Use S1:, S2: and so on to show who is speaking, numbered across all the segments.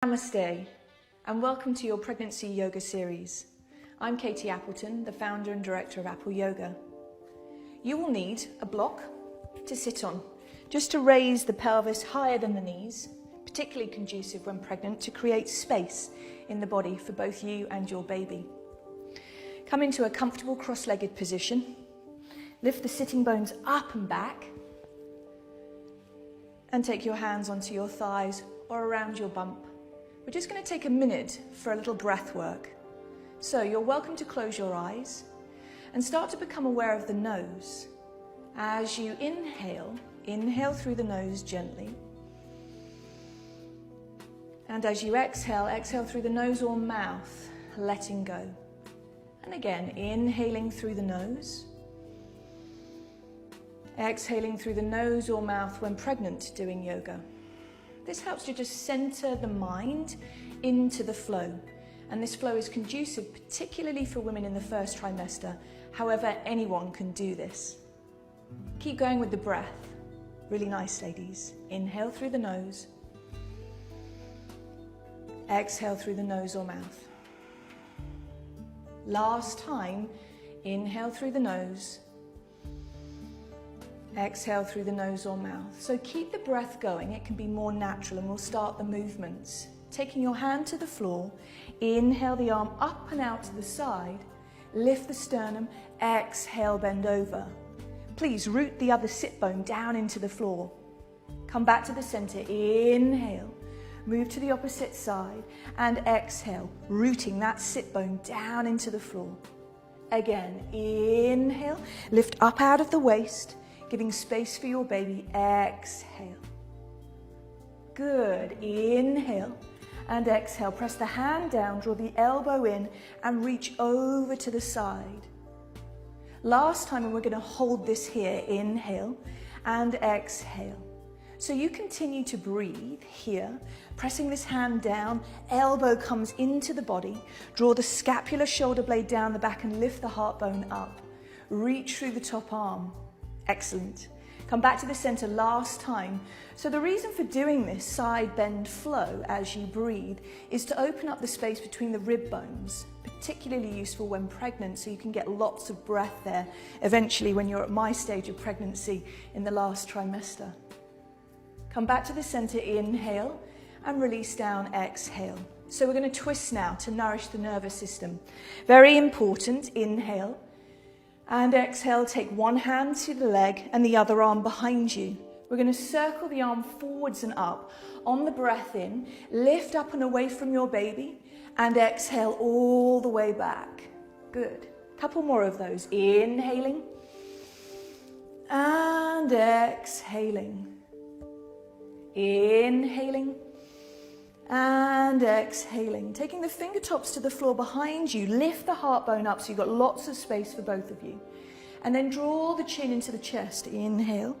S1: Namaste, and welcome to your pregnancy yoga series. I'm Katie Appleton, the founder and director of Apple Yoga. You will need a block to sit on, just to raise the pelvis higher than the knees, particularly conducive when pregnant to create space in the body for both you and your baby. Come into a comfortable cross-legged position. Lift the sitting bones up and back, and take your hands onto your thighs or around your bump. We're just going to take a minute for a little breath work. So you're welcome to close your eyes and start to become aware of the nose. As you inhale, inhale through the nose gently. And as you exhale, exhale through the nose or mouth, letting go. And again, inhaling through the nose. Exhaling through the nose or mouth when pregnant doing yoga. This helps to just center the mind into the flow. And this flow is conducive, particularly for women in the first trimester. However, anyone can do this. Keep going with the breath. Really nice, ladies. Inhale through the nose. Exhale through the nose or mouth. Last time, inhale through the nose. Exhale through the nose or mouth. So keep the breath going. It can be more natural, and we'll start the movements. Taking your hand to the floor, inhale the arm up and out to the side, lift the sternum, exhale, bend over. Please root the other sit bone down into the floor. Come back to the center, inhale, move to the opposite side, and exhale, rooting that sit bone down into the floor. Again, inhale, lift up out of the waist, giving space for your baby, exhale. Good, inhale and exhale. Press the hand down, draw the elbow in and reach over to the side. Last time, and we're going to hold this here, inhale and exhale. So you continue to breathe here, pressing this hand down, elbow comes into the body, draw the scapular shoulder blade down the back and lift the heart bone up. Reach through the top arm. Excellent. Come back to the center last time. So the reason for doing this side bend flow as you breathe is to open up the space between the rib bones, particularly useful when pregnant, so you can get lots of breath there eventually when you're at my stage of pregnancy in the last trimester. Come back to the center, inhale and release down, exhale. So we're going to twist now to nourish the nervous system. Very important, inhale. And exhale, take one hand to the leg and the other arm behind you. We're going to circle the arm forwards and up. On the breath in, lift up and away from your baby and exhale all the way back. Good. Couple more of those. Inhaling and exhaling. Inhaling and exhaling. Taking the fingertips to the floor behind you, lift the heart bone up so you've got lots of space for both of you. And then draw the chin into the chest. Inhale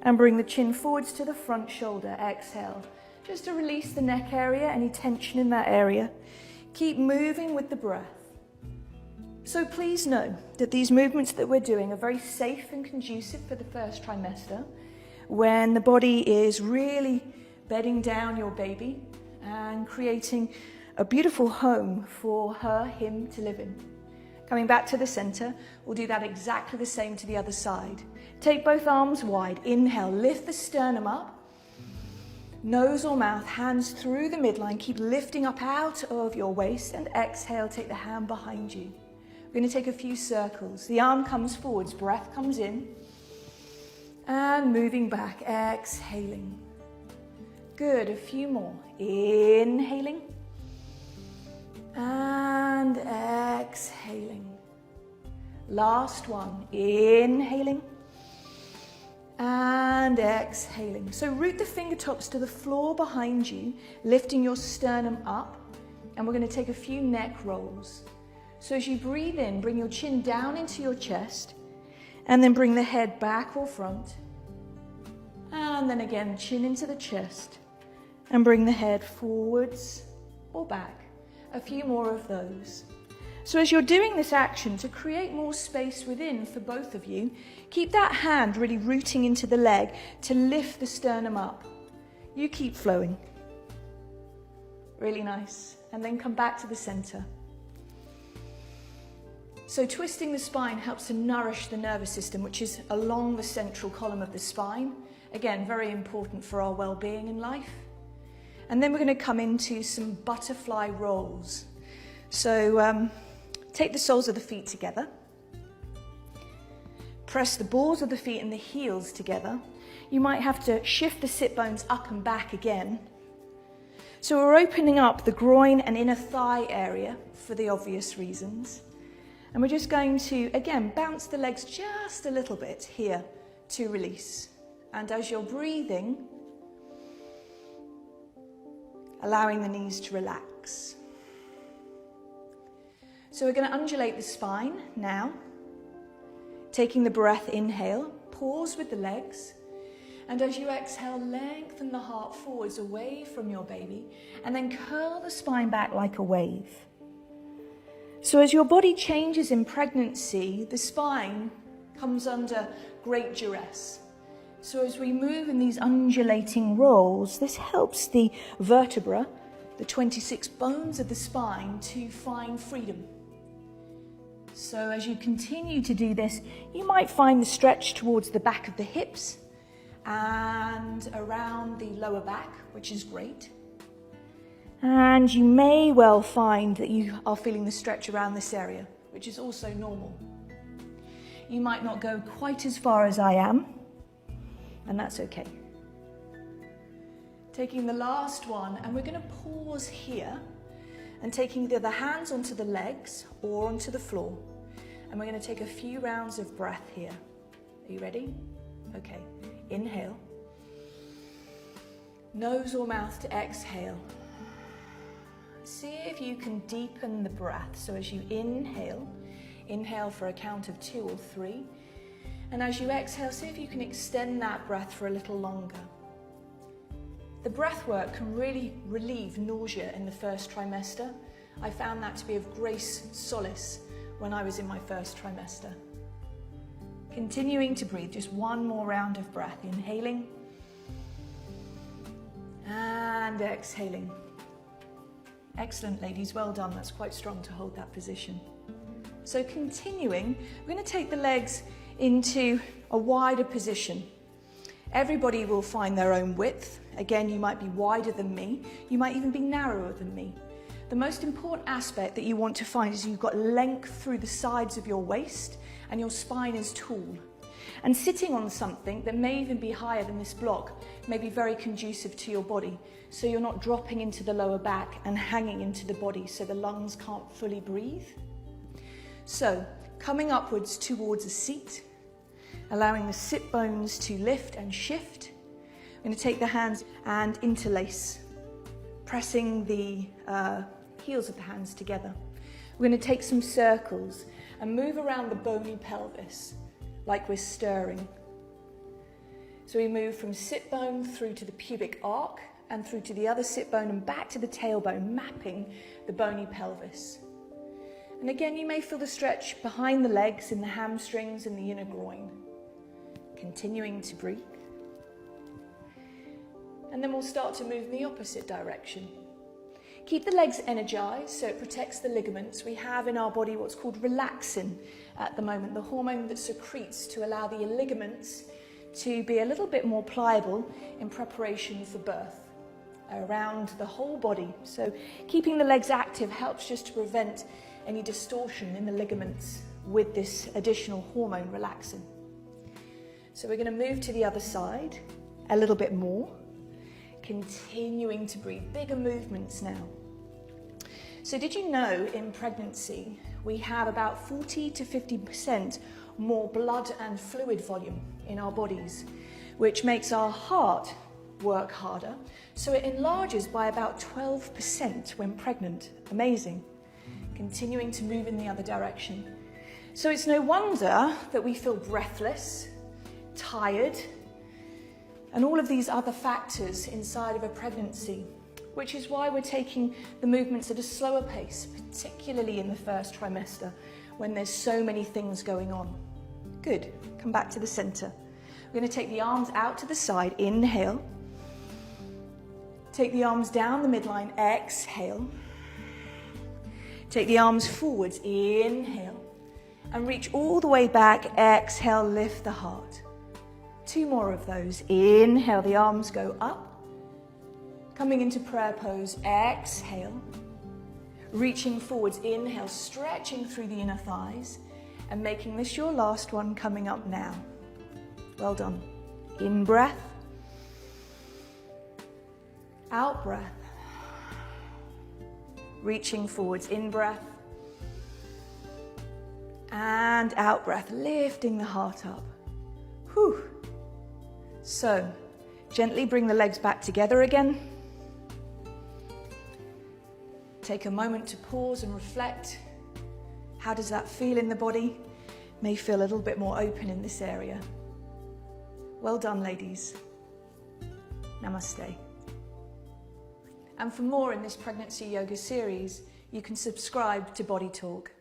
S1: and bring the chin forwards to the front shoulder. Exhale. Just to release the neck area, any tension in that area. Keep moving with the breath. So please know that these movements that we're doing are very safe and conducive for the first trimester, when the body is really bedding down your baby and creating a beautiful home for her, him to live in. Coming back to the center, we'll do that exactly the same to the other side. Take both arms wide. Inhale, lift the sternum up. Nose or mouth, hands through the midline. Keep lifting up out of your waist, and exhale, take the hand behind you. We're going to take a few circles. The arm comes forwards, breath comes in, and moving back, exhaling. Good, a few more. Inhaling and exhaling. Last one. Inhaling and exhaling. So root the fingertips to the floor behind you, lifting your sternum up, and we're going to take a few neck rolls. So as you breathe in, bring your chin down into your chest, and then bring the head back or front. And then again, chin into the chest, and bring the head forwards or back. A few more of those. So as you're doing this action to create more space within for both of you, keep that hand really rooting into the leg to lift the sternum up. You keep flowing. Really nice. And then come back to the center. So twisting the spine helps to nourish the nervous system, which is along the central column of the spine. Again, very important for our well-being in life. And then we're going to come into some butterfly rolls. So take the soles of the feet together. Press the balls of the feet and the heels together. You might have to shift the sit bones up and back again. So we're opening up the groin and inner thigh area for the obvious reasons. And we're just going to, again, bounce the legs just a little bit here to release. And as you're breathing, allowing the knees to relax. So we're going to undulate the spine now. Taking the breath, inhale, pause with the legs. And as you exhale, lengthen the heart forwards away from your baby. And then curl the spine back like a wave. So as your body changes in pregnancy, the spine comes under great duress. So as we move in these undulating rolls, this helps the vertebra, the 26 bones of the spine, to find freedom. So as you continue to do this, you might find the stretch towards the back of the hips and around the lower back, which is great. And you may well find that you are feeling the stretch around this area, which is also normal. You might not go quite as far as I am, and that's okay. Taking the last one, and we're going to pause here and taking the hands onto the legs or onto the floor. And we're going to take a few rounds of breath here. Are you ready? Okay. Inhale. Nose or mouth to exhale. See if you can deepen the breath. So as you inhale, inhale for a count of 2 or 3. And as you exhale, see if you can extend that breath for a little longer. The breath work can really relieve nausea in the first trimester. I found that to be of great solace when I was in my first trimester. Continuing to breathe, just one more round of breath. Inhaling and exhaling. Excellent, ladies, well done. That's quite strong to hold that position. So continuing, we're going to take the legs into a wider position. Everybody will find their own width. Again, you might be wider than me. You might even be narrower than me. The most important aspect that you want to find is you've got length through the sides of your waist and your spine is tall. And sitting on something that may even be higher than this block may be very conducive to your body. So you're not dropping into the lower back and hanging into the body so the lungs can't fully breathe. So coming upwards towards a seat, allowing the sit bones to lift and shift. I'm going to take the hands and interlace, pressing the heels of the hands together. We're going to take some circles and move around the bony pelvis like we're stirring. So we move from sit bone through to the pubic arc and through to the other sit bone and back to the tailbone, mapping the bony pelvis. And again, you may feel the stretch behind the legs, in the hamstrings and the inner groin. Continuing to breathe. And then we'll start to move in the opposite direction. Keep the legs energized so it protects the ligaments. We have in our body what's called relaxin at the moment, the hormone that secretes to allow the ligaments to be a little bit more pliable in preparation for birth around the whole body. So keeping the legs active helps just to prevent any distortion in the ligaments with this additional hormone relaxin. So we're going to move to the other side a little bit more. Continuing to breathe, bigger movements now. So did you know in pregnancy we have about 40 to 50% more blood and fluid volume in our bodies, which makes our heart work harder. So it enlarges by about 12% when pregnant. Amazing. Continuing to move in the other direction. So it's no wonder that we feel breathless, tired, and all of these other factors inside of a pregnancy, which is why we're taking the movements at a slower pace, particularly in the first trimester, when there's so many things going on. Good. Come back to the center. We're going to take the arms out to the side. Inhale. Take the arms down the midline, exhale. Take the arms forwards, inhale. And reach all the way back, exhale, lift the heart. 2 more of those. Inhale, the arms go up. Coming into prayer pose, exhale. Reaching forwards, inhale, stretching through the inner thighs. And making this your last one, coming up now. Well done. In breath. Out breath. Reaching forwards, in breath. And out breath, lifting the heart up. Whew. So, gently bring the legs back together again. Take a moment to pause and reflect. How does that feel in the body? May feel a little bit more open in this area. Well done, ladies. Namaste. And for more in this pregnancy yoga series, you can subscribe to Body Talk.